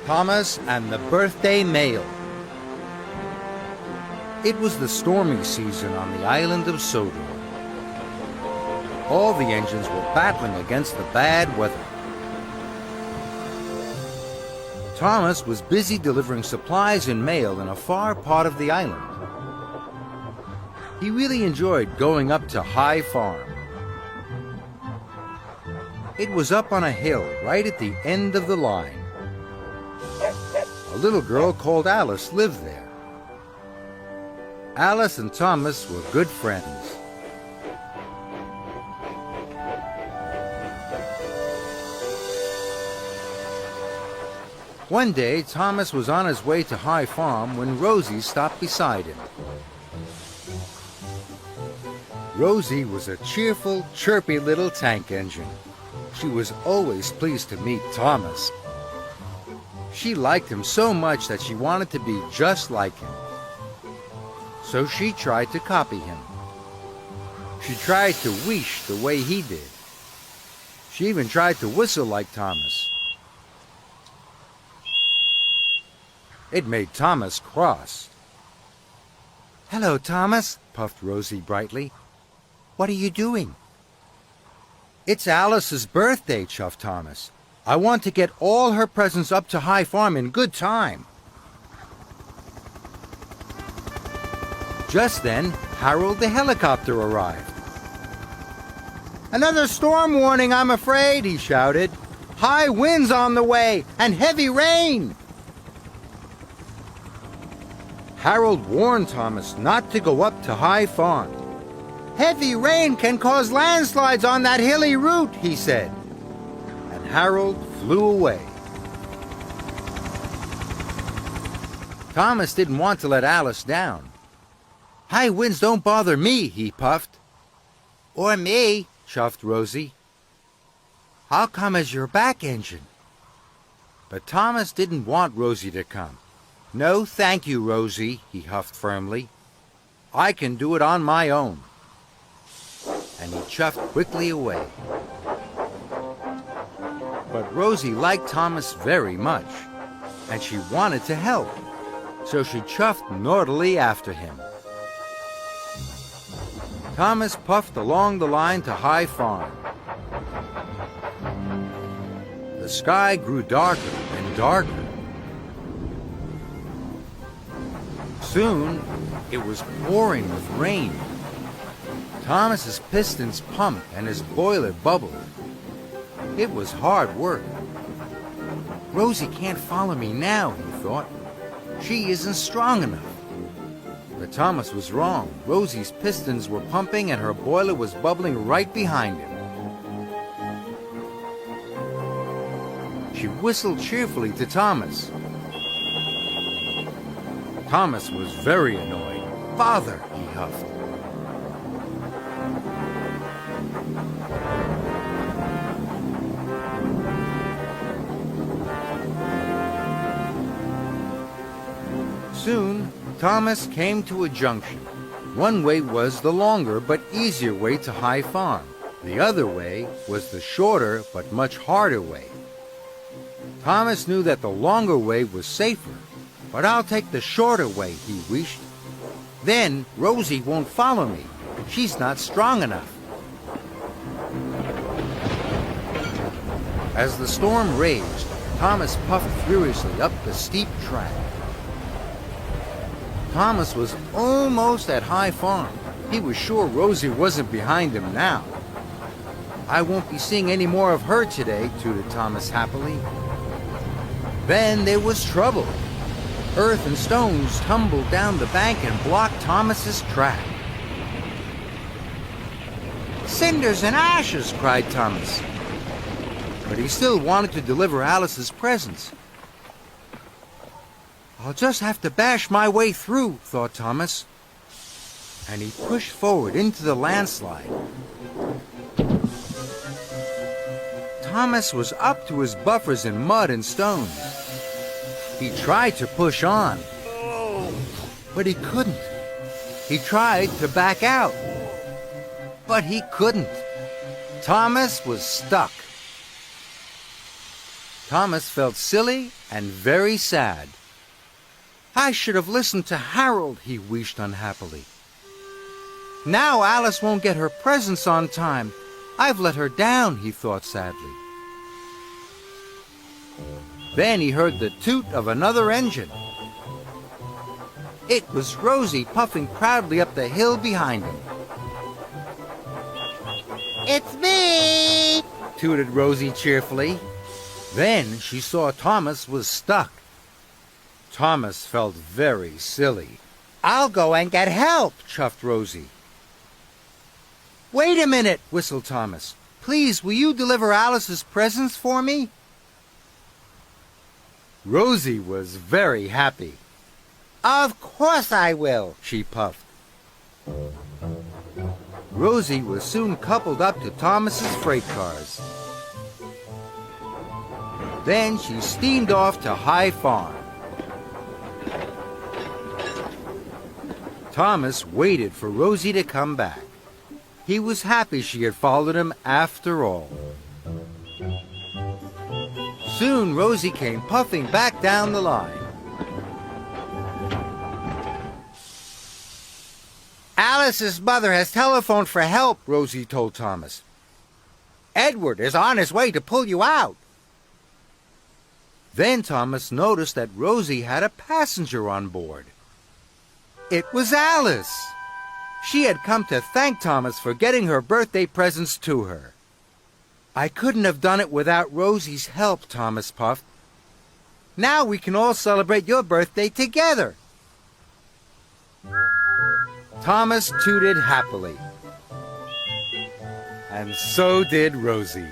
Thomas and the Birthday Mail. It was the stormy season on the island of Sodor. All the engines were battling against the bad weather. Thomas was busy delivering supplies and mail in a far part of the island. He really enjoyed going up to High Farm. It was up on a hill right at the end of the line. A little girl called Alice lived there. Alice and Thomas were good friends. One day, Thomas was on his way to High Farm when Rosie stopped beside him. Rosie was a cheerful, chirpy little tank engine. She was always pleased to meet Thomas. She liked him so much that she wanted to be just like him. So she tried to copy him. She tried to whoosh the way he did. She even tried to whistle like Thomas. It made Thomas cross. "Hello, Thomas," puffed Rosie brightly. "What are you doing?" "It's Alice's birthday," chuffed Thomas. "I want to get all her presents up to High Farm in good time." Just then, Harold the helicopter arrived. "Another storm warning, I'm afraid," he shouted. "High winds on the way, and heavy rain." Harold warned Thomas not to go up to High Farm. "Heavy rain can cause landslides on that hilly route," he said. And Harold flew away. Thomas didn't want to let Alice down. "High winds don't bother me," he puffed. "Or me," chuffed Rosie. "I'll come as your back engine." But Thomas didn't want Rosie to come. "No, thank you, Rosie," he huffed firmly. "I can do it on my own." And he chuffed quickly away. But Rosie liked Thomas very much, and she wanted to help, so she chuffed naughtily after him. Thomas puffed along the line to High Farm. The sky grew darker and darker. Soon, it was pouring with rain. Thomas's pistons pumped and his boiler bubbled. It was hard work. "Rosie can't follow me now," he thought. "She isn't strong enough." But Thomas was wrong. Rosie's pistons were pumping and her boiler was bubbling right behind him. She whistled cheerfully to Thomas. Thomas was very annoyed. "Bother," he huffed. Soon, Thomas came to a junction. One way was the longer but easier way to High Farm. The other way was the shorter but much harder way. Thomas knew that the longer way was safer. "But I'll take the shorter way," he wished. "Then Rosie won't follow me. She's not strong enough." As the storm raged, Thomas puffed furiously up the steep track. Thomas was almost at High Farm. He was sure Rosie wasn't behind him now. "I won't be seeing any more of her today," tooted Thomas happily. Then there was trouble. Earth and stones tumbled down the bank and blocked Thomas's track. "Cinders and ashes!" cried Thomas. But he still wanted to deliver Alice's presents. "I'll just have to bash my way through," thought Thomas. And he pushed forward into the landslide. Thomas was up to his buffers in mud and stones. He tried to push on, but he couldn't. He tried to back out, but he couldn't. Thomas was stuck. Thomas felt silly and very sad. I should have listened to Harold, he wished unhappily. Now Alice won't get her presents on time. I've let her down, he thought sadly. Then he heard the toot of another engine. It was Rosie puffing proudly up the hill behind him. It's me! Tooted Rosie cheerfully. Then she saw Thomas was stuck. Thomas felt very silly. I'll go and get help. Chuffed Rosie. Wait a minute, whistled Thomas. Please, will you deliver Alice's presents for me? Rosie was very happy. Of course I will, she puffed. Rosie was soon coupled up to Thomas's freight cars. Then she steamed off to High Farm. Thomas waited for Rosie to come back. He was happy she had followed him after all. Soon Rosie came puffing back down the line. Alice's mother has telephoned for help, Rosie told Thomas. Edward is on his way to pull you out. Then Thomas noticed that Rosie had a passenger on board. It was Alice. She had come to thank Thomas for getting her birthday presents to her. I couldn't have done it without Rosie's help, Thomas puffed. Now we can all celebrate your birthday together. Thomas tooted happily. And so did Rosie.